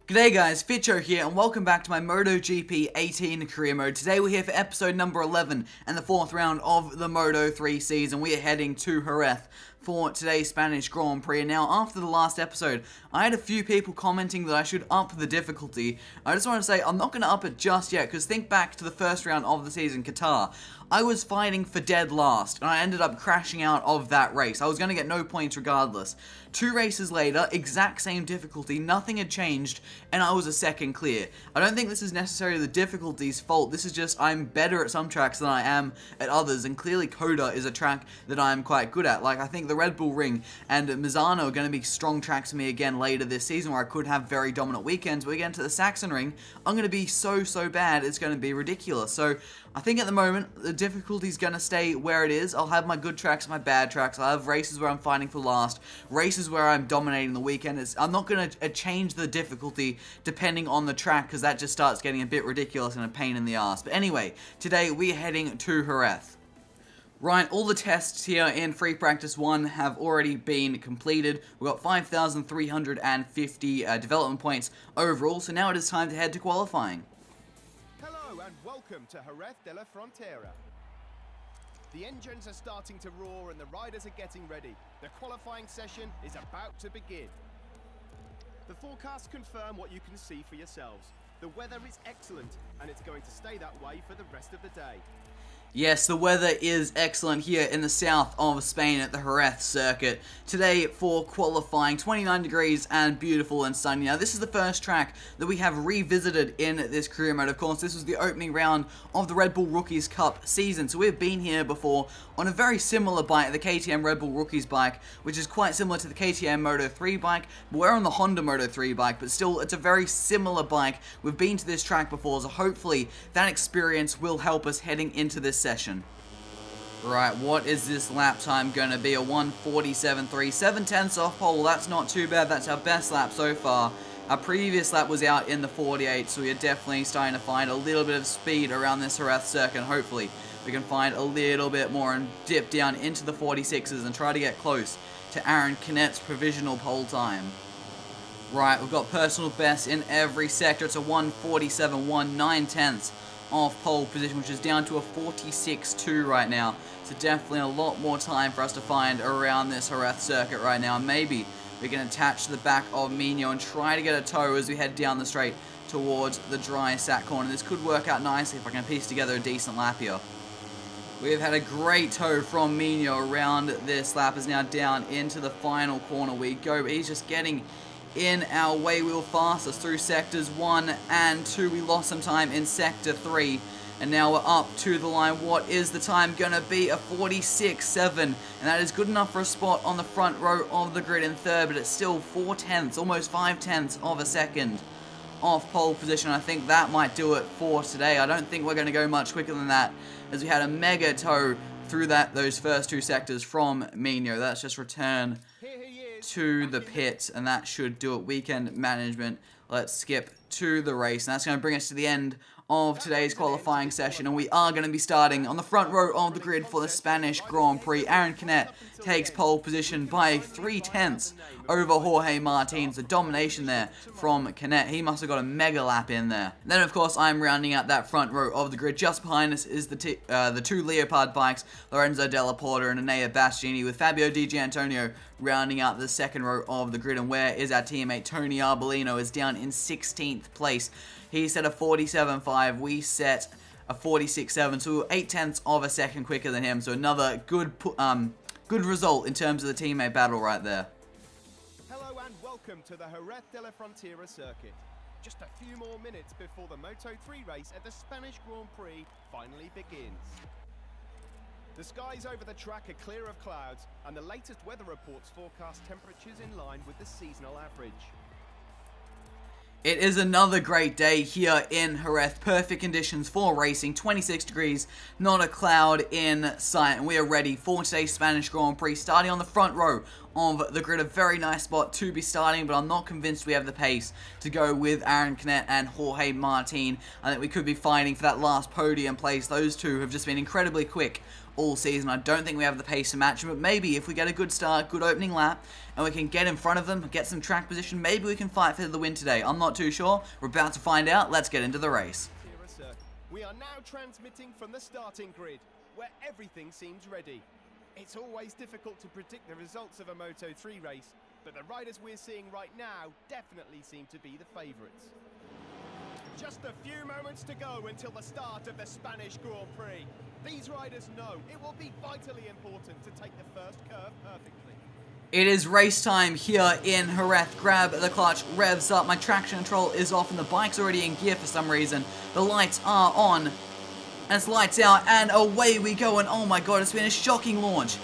G'day guys, Fitcho here and welcome back to my MotoGP 18 career mode. Today we're here for episode number 11 and the fourth round of the Moto3 season. We are heading to Jerez for today's Spanish Grand Prix. And now, after the last episode, I had a few people commenting that I should up the difficulty. I just want to say I'm not going to up it just yet, because think back to the first round of the season, Qatar. I was fighting for dead last, and I ended up crashing out of that race. I was going to get no points regardless. 2 races later, exact same difficulty, nothing had changed, and I was a second clear. I don't think this is necessarily the difficulty's fault. This is just I'm better at some tracks than I am at others, and clearly Coda is a track that I'm quite good at. Like, I think the Red Bull Ring and Misano are going to be strong tracks for me again later this season, where I could have very dominant weekends. But we get into the Saxon Ring, I'm going to be so bad, it's going to be ridiculous. So I think at the moment, the difficulty is going to stay where it is. I'll have my good tracks and my bad tracks. I'll have races where I'm fighting for last, races where I'm dominating the weekend. I'm not going to change the difficulty depending on the track, because that just starts getting a bit ridiculous and a pain in the ass. But anyway, today we're heading to Jerez. Right, all the tests here in Free Practice 1 have already been completed. We've got 5,350 development points overall, so now it is time to head to qualifying. Hello and welcome to Jerez de la Frontera. The engines are starting to roar and the riders are getting ready. The qualifying session is about to begin. The forecasts confirm what you can see for yourselves. The weather is excellent and it's going to stay that way for the rest of the day. Yes, the weather is excellent here in the south of Spain at the Jerez circuit. Today for qualifying, 29 degrees and beautiful and sunny. Now, this is the first track that we have revisited in this career mode. Of course, this was the opening round of the Red Bull Rookies Cup season, so we've been here before on a very similar bike, the KTM Red Bull Rookies bike, which is quite similar to the KTM Moto3 bike. We're on the Honda Moto3 bike, but still, it's a very similar bike. We've been to this track before, so hopefully that experience will help us heading into this session. Right, what is this lap time going to be? A 1:47.3, 7/10 off pole. That's not too bad. That's our best lap so far. Our previous lap was out in the 48, so we are definitely starting to find a little bit of speed around this Jerez circuit. Hopefully we can find a little bit more and dip down into the 46s and try to get close to Aaron Canette's provisional pole time. Right, we've got personal best in every sector. It's a 1:47.1, 9/10 off pole position, which is down to a 46.2 right now. So definitely a lot more time for us to find around this Jerez circuit right now. Maybe we can attach to the back of Mino and try to get a tow as we head down the straight towards the dry sat corner. This could work out nicely if I can piece together a decent lap here. We've had a great tow from Mino around this lap. Is now down into the final corner we go, but he's just getting in our way. We were fastest through sectors 1 and 2. We lost some time in sector 3, and now we're up to the line. What is the time going to be? A 46.7, and that is good enough for a spot on the front row of the grid in third, but it's still 4/10, almost 5/10 of a second off pole position. I think that might do it for today. I don't think we're going to go much quicker than that, as we had a mega tow through those first 2 sectors from Mino. That's just return to the pits, and that should do it. Weekend management. Let's skip to the race, and that's going to bring us to the end of today's qualifying session, and we are going to be starting on the front row of the grid for the Spanish Grand Prix. Aaron Canet takes pole position by 3/10 over Jorge Martins. A domination there from Canet. He must have got a mega lap in there. Then, of course, I'm rounding out that front row of the grid. Just behind us is the 2 Leopard bikes, Lorenzo Della Porta and Enea Bastianini, with Fabio Di Gianantonio rounding out the second row of the grid. And where is our teammate? Tony Arbolino is down in 16th place. He set a 47.5. We set a 46.7, so we were 8/10 of a second quicker than him. So another good result in terms of the teammate battle right there. Hello and welcome to the Jerez de la Frontera circuit. Just a few more minutes before the Moto3 race at the Spanish Grand Prix finally begins. The skies over the track are clear of clouds, and the latest weather reports forecast temperatures in line with the seasonal average. It is another great day here in Jerez. Perfect conditions for racing. 26 degrees, not a cloud in sight. And we are ready for today's Spanish Grand Prix, starting on the front row of the grid. A very nice spot to be starting, but I'm not convinced we have the pace to go with Aaron Canet and Jorge Martin. I think we could be fighting for that last podium place. Those two have just been incredibly quick all season. I don't think we have the pace to match them, but maybe if we get a good start, good opening lap, and we can get in front of them, get some track position, maybe we can fight for the win today. I'm not too sure. We're about to find out. Let's get into the race. We are now transmitting from the starting grid, where everything seems ready. It's always difficult to predict the results of a Moto3 race, but the riders we're seeing right now definitely seem to be the favourites. Just a few moments to go until the start of the Spanish Grand Prix. These riders know it will be vitally important to take the first curve perfectly. It is race time here in Jerez. Grab the clutch, revs up, my traction control is off and the bike's already in gear for some reason. The lights are on, and it's lights out, and away we go, and oh my god, it's been a shocking launch.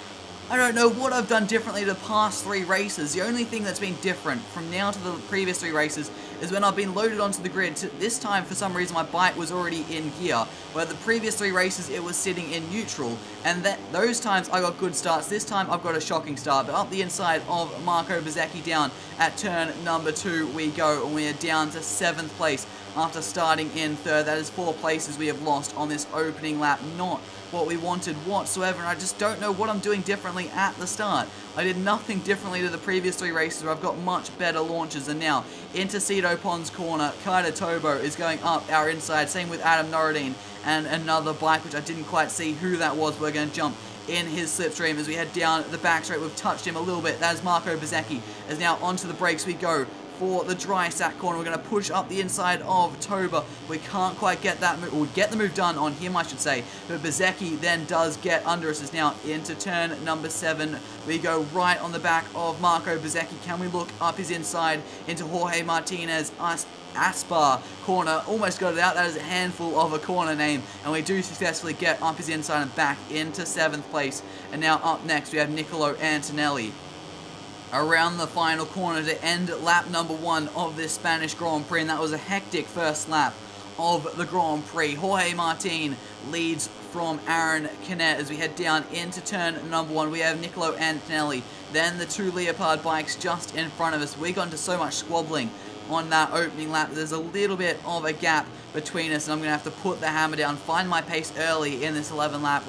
I don't know what I've done differently the past 3 races. The only thing that's been different from now to the previous 3 races is when I've been loaded onto the grid. This time, for some reason, my bike was already in gear, where the previous 3 races, it was sitting in neutral, and those times I got good starts. This time, I've got a shocking start, but up the inside of Marco Bezzecchi down at turn number 2 we go, and we are down to 7th place after starting in 3rd. That is 4 places we have lost on this opening lap. Not what we wanted whatsoever, and I just don't know what I'm doing differently at the start. I did nothing differently to the previous 3 races where I've got much better launches, and now into Cedo Pond's corner, Kaida Tobo is going up our inside, same with Adam Norradine, and another bike which I didn't quite see who that was. We're going to jump in his slipstream as we head down the back straight. We've touched him a little bit. That is Marco Bezzecchi, as now onto the brakes we go for the dry sack corner. We're going to push up the inside of Toba. We can't quite get that move, or get the move done on him, I should say. But Bezzecchi then does get under us, as now into turn number 7. We go right on the back of Marco Bezzecchi. Can we look up his inside into Jorge Martinez? Aspar corner, almost got it out. That is a handful of a corner name, and we do successfully get up his inside and back into 7th place. And now up next we have Nicolo Antonelli around the final corner to end lap number 1 of this Spanish Grand Prix, and that was a hectic first lap of the Grand Prix. Jorge Martin leads from Aaron Canet as we head down into turn number 1. We have Nicolo Antonelli, then the 2 Leopard bikes just in front of us. We got into so much squabbling on that opening lap. There's a little bit of a gap between us, and I'm going to have to put the hammer down, find my pace early in this 11 lap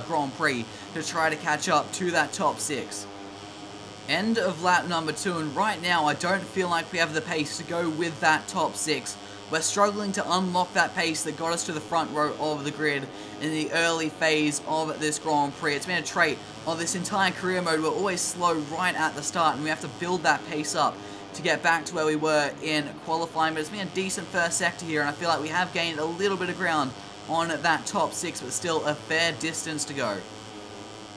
Grand Prix to try to catch up to that top 6. End of lap number 2, and right now I don't feel like we have the pace to go with that top 6. We're struggling to unlock that pace that got us to the front row of the grid in the early phase of this Grand Prix. It's been a trait of this entire career mode. We're always slow right at the start, and we have to build that pace up to get back to where we were in qualifying. But it's been a decent first sector here, and I feel like we have gained a little bit of ground on that top 6, but still a fair distance to go.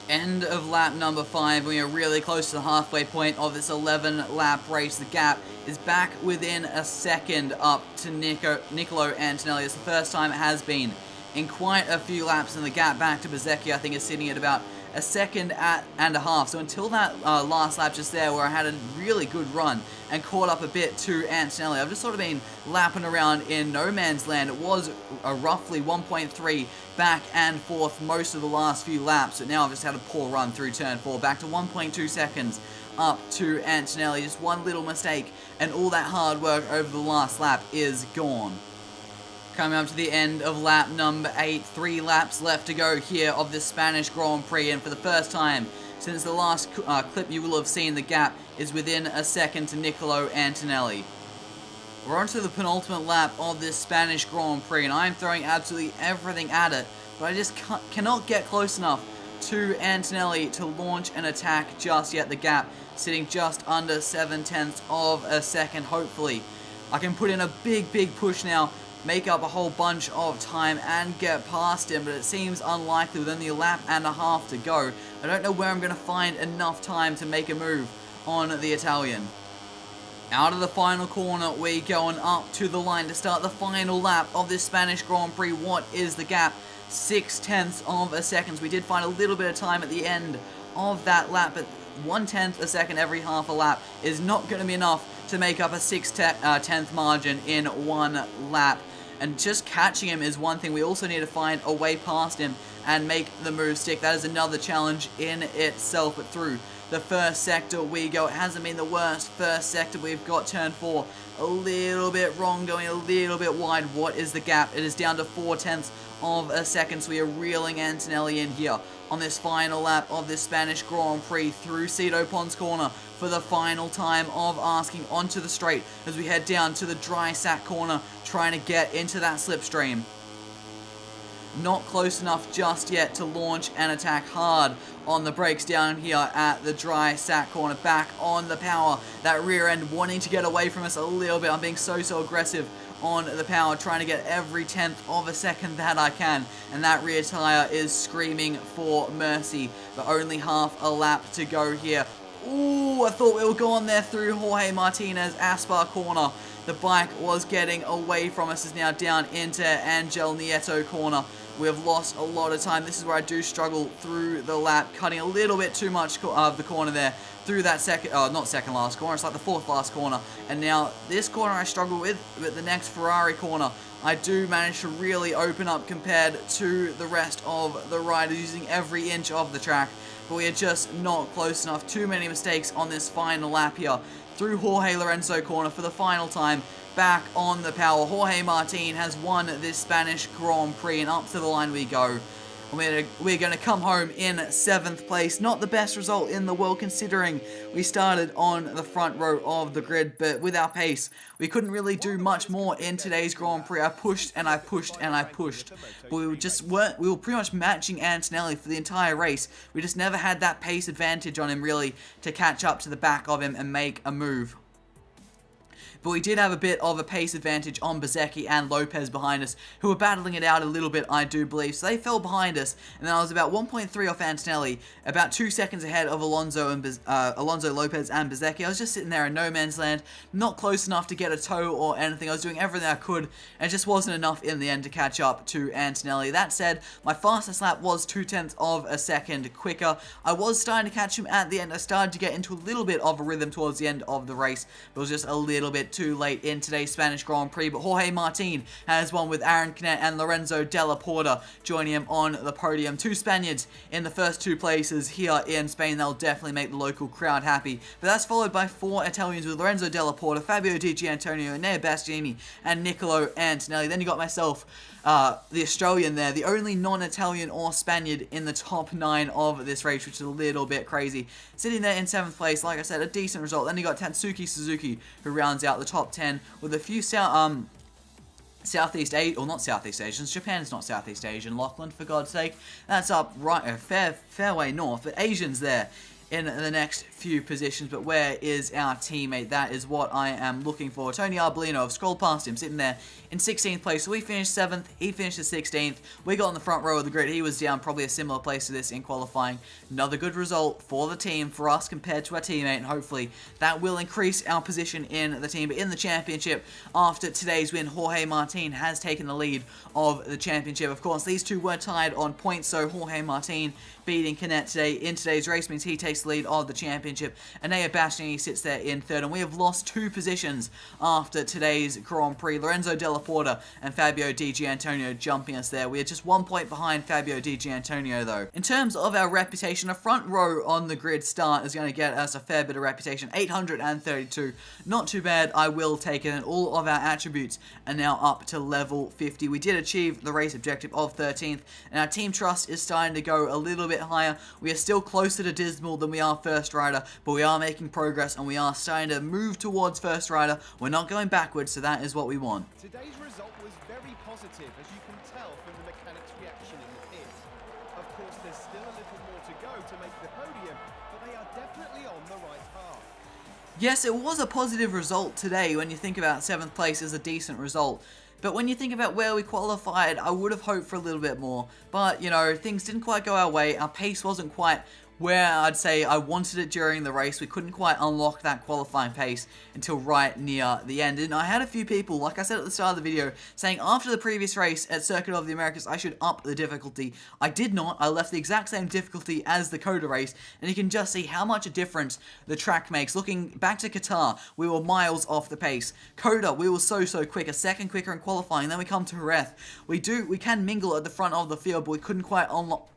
End of lap number 5. We are really close to the halfway point of this 11 lap race. The gap is back within a second up to Nicolo Antonelli. It's the first time it has been in quite a few laps, and the gap back to Bezzecchi I think is sitting at about a second and a half. So until that last lap just there where I had a really good run and caught up a bit to Antonelli, I've just sort of been lapping around in no man's land. It was a roughly 1.3 back and forth most of the last few laps, but now I've just had a poor run through turn 4, back to 1.2 seconds up to Antonelli. Just one little mistake and all that hard work over the last lap is gone. Coming up to the end of lap number 8, 3 laps left to go here of this Spanish Grand Prix, and for the first time since the last clip you will have seen, the gap is within a second to Nicolo Antonelli. We're on to the penultimate lap of this Spanish Grand Prix, and I'm throwing absolutely everything at it, but I just cannot get close enough to Antonelli to launch an attack just yet. The gap sitting just under 0.7 of a second. Hopefully I can put in a big push now, make up a whole bunch of time and get past him, but it seems unlikely with only a lap and a half to go. I don't know where I'm going to find enough time to make a move on the Italian. Out of the final corner we going up to the line to start the final lap of this Spanish Grand Prix. What is the gap? 0.6 of a second. We did find a little bit of time at the end of that lap, but 1/10 a second every half a lap is not going to be enough to make up a 0.6 margin in one lap. And just catching him is one thing. We also need to find a way past him and make the move stick. That is another challenge in itself. But through the first sector we go. It hasn't been the worst first sector. We've got turn 4 a little bit wrong, going a little bit wide. What is the gap? It is down to 0.4 of a second, so we are reeling Antonelli in here on this final lap of this Spanish Grand Prix through Cito Pons corner for the final time of asking onto the straight as we head down to the dry sack corner, trying to get into that slipstream. Not close enough just yet to launch and attack hard on the brakes down here at the dry sack corner. Back on the power, that rear end wanting to get away from us a little bit. I'm being so aggressive on the power, trying to get every 10th of a second that I can, and that rear tire is screaming for mercy, but only half a lap to go here. Ooh, I thought we were going there through Jorge Martinez Aspar corner. The bike was getting away from us, is now down into Angel Nieto corner. We have lost a lot of time. This is where I do struggle through the lap, cutting a little bit too much of the corner there through that not second last corner, it's like the 4th last corner. And now this corner I struggle with, but the next Ferrari corner I do manage to really open up compared to the rest of the riders, using every inch of the track. But we are just not close enough. Too many mistakes on this final lap here. Through Jorge Lorenzo corner for the final time. Back on the power. Jorge Martin has won this Spanish Grand Prix, and up to the line we go. And we're going to come home in 7th place. Not the best result in the world, considering we started on the front row of the grid, but with our pace, we couldn't really do much more in today's Grand Prix. I pushed and I pushed and I pushed, but we were pretty much matching Antonelli for the entire race. We just never had that pace advantage on him, really, to catch up to the back of him and make a move. But we did have a bit of a pace advantage on Bezzecchi and Lopez behind us, who were battling it out a little bit, I do believe. So they fell behind us, and then I was about 1.3 off Antonelli, about 2 seconds ahead of Alonso Lopez and Bezzecchi. I was just sitting there in no man's land, not close enough to get a tow or anything. I was doing everything I could, and it just wasn't enough in the end to catch up to Antonelli. That said, my fastest lap was 0.2 of a second quicker. I was starting to catch him at the end. I started to get into a little bit of a rhythm towards the end of the race, but it was just a little bit too late in today's Spanish Grand Prix. But Jorge Martin has won, with Aaron Canet and Lorenzo Della Porta joining him on the podium. 2 Spaniards in the first 2 places here in Spain. They'll definitely make the local crowd happy. But that's followed by 4 Italians, with Lorenzo Della Porta, Fabio Di Gianantonio, Enea Bastianini, and Niccolo Antonelli. Then you got myself, the Australian there, the only non-Italian or Spaniard in the top 9 of this race, which is a little bit crazy. Sitting there in 7th place, like I said, a decent result. Then you got Tatsuki Suzuki, who rounds out the top 10 with a few Southeast Asian, or not Southeast Asians, Japan's not Southeast Asian, Lachlan, for God's sake. That's up right, fair way north, but Asians there in the next few positions. But where is our teammate? That is what I am looking for. Tony Arbolino, I've scrolled past him, sitting there in 16th place. So we finished 7th, he finished at 16th. We got on the front row of the grid. He was down probably a similar place to this in qualifying. Another good result for the team, for us compared to our teammate, and hopefully that will increase our position in the team. But in the championship, after today's win, Jorge Martin has taken the lead of the championship. Of course, these two were tied on points, so Jorge Martin beating Canet today in today's race means he takes the lead of the championship. Enea Bastianini sits there in 3rd, and we have lost 2 positions after today's Grand Prix. Lorenzo Della Porta and Fabio Di Gianantonio jumping us there. We are just 1 point behind Fabio Di Gianantonio, though. In terms of our reputation, a front row on the grid start is going to get us a fair bit of reputation. 832. Not too bad, I will take it, and all of our attributes are now up to level 50. We did achieve the race objective of 13th, and our team trust is starting to go a little bit higher. We are still closer to dismal than we are first rider, but we are making progress, and we are starting to move towards first rider. We're not going backwards, so that is what we want. Today's result was very positive, as you can tell from the mechanics' reaction in the pit. Of course, there's still a little more to go to make the podium, but they are definitely on the right path. Yes, it was a positive result today. When you think about 7th place as a decent result. But when you think about where we qualified, I would have hoped for a little bit more. But, you know, things didn't quite go our way. Our pace wasn't quite where I'd say I wanted it during the race. We couldn't quite unlock that qualifying pace until right near the end. And I had a few people, like I said at the start of the video, saying after the previous race at Circuit of the Americas, I should up the difficulty. I did not. I left the exact same difficulty as the Coda race, and you can just see how much a difference the track makes. Looking back to Qatar, we were miles off the pace. Coda, we were so quick, a second quicker in qualifying. Then we come to Jerez. We can mingle at the front of the field, but we couldn't quite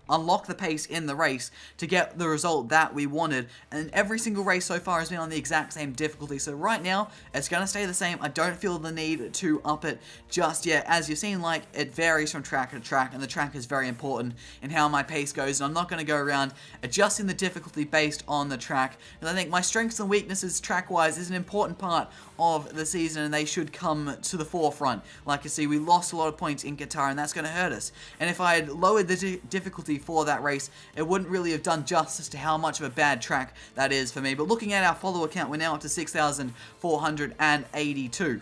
unlock the pace in the race to get the result that we wanted, and every single race so far has been on the exact same difficulty. So right now it's going to stay the same. I don't feel the need to up it just yet. As you've seen, like, it varies from track to track, and the track is very important in how my pace goes, and I'm not going to go around adjusting the difficulty based on the track, because I think my strengths and weaknesses track wise is an important part of the season, and they should come to the forefront. Like you see, we lost a lot of points in Qatar, and that's going to hurt us. And if I had lowered the difficulty for that race, it wouldn't really have done justice to how much of a bad track that is for me. But looking at our follower count, we're now up to 6,482.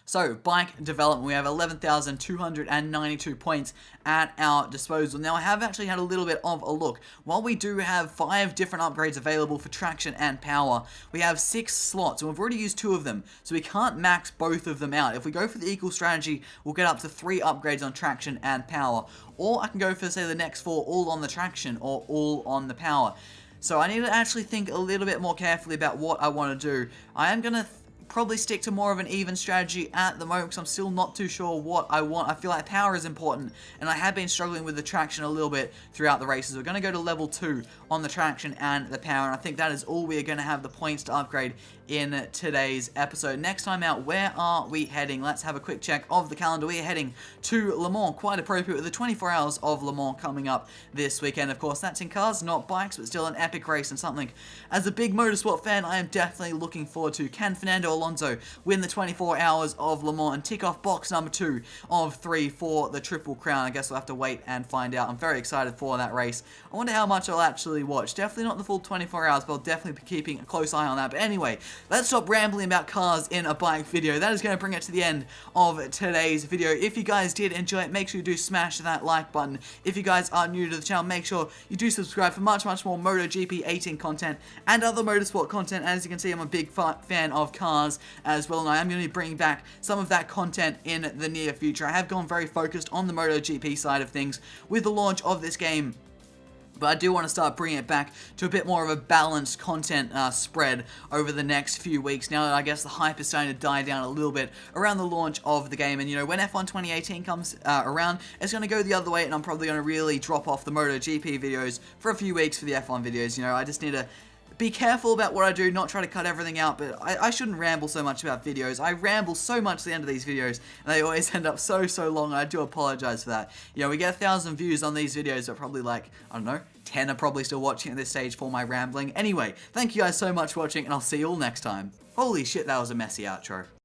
So, bike development, we have 11,292 points at our disposal. Now, I have actually had a little bit of a look. While we do have 5 different upgrades available for traction and power, we have 6 slots, and we've already used 2 of them, so we can't max both of them out. If we go for the equal strategy, we'll get up to 3 upgrades on traction and power. Or I can go for, say, the next 4 all on the traction or all on the power. So I need to actually think a little bit more carefully about what I want to do. I am going to probably stick to more of an even strategy at the moment, because I'm still not too sure what I want. I feel like power is important, and I have been struggling with the traction a little bit throughout the races. We're going to go to level 2 on the traction and the power, and I think that is all we are going to have the points to upgrade in today's episode. Next time out, where are we heading? Let's have a quick check of the calendar. We are heading to Le Mans, quite appropriate with the 24 hours of Le Mans coming up this weekend. Of course, that's in cars, not bikes, but still an epic race, and something as a big motorsport fan I am definitely looking forward to. Can Fernando Alonso win the 24 hours of Le Mans and tick off box number 2 of 3 for the Triple Crown? I guess we'll have to wait and find out. I'm very excited for that race. I wonder how much I'll actually watch. Definitely not the full 24 hours, but I'll definitely be keeping a close eye on that. But anyway, let's stop rambling about cars in a bike video. That is going to bring it to the end of today's video. If you guys did enjoy it, make sure you do smash that like button. If you guys are new to the channel, make sure you do subscribe for much more MotoGP 18 content and other motorsport content. As you can see, I'm a big fan of cars as well, and I am going to be bringing back some of that content in the near future. I have gone very focused on the MotoGP side of things with the launch of this game, but I do want to start bringing it back to a bit more of a balanced content spread over the next few weeks. Now that I guess the hype is starting to die down a little bit around the launch of the game. And, you know, when F1 2018 comes around, it's going to go the other way, and I'm probably going to really drop off the MotoGP videos for a few weeks for the F1 videos. You know, I just need to be careful about what I do, not try to cut everything out, but I shouldn't ramble so much about videos. I ramble so much at the end of these videos, and they always end up so long, and I do apologize for that. You know, we get 1,000 views on these videos, but probably like, I don't know, 10 are probably still watching at this stage for my rambling. Anyway, thank you guys so much for watching, and I'll see you all next time. Holy shit, that was a messy outro.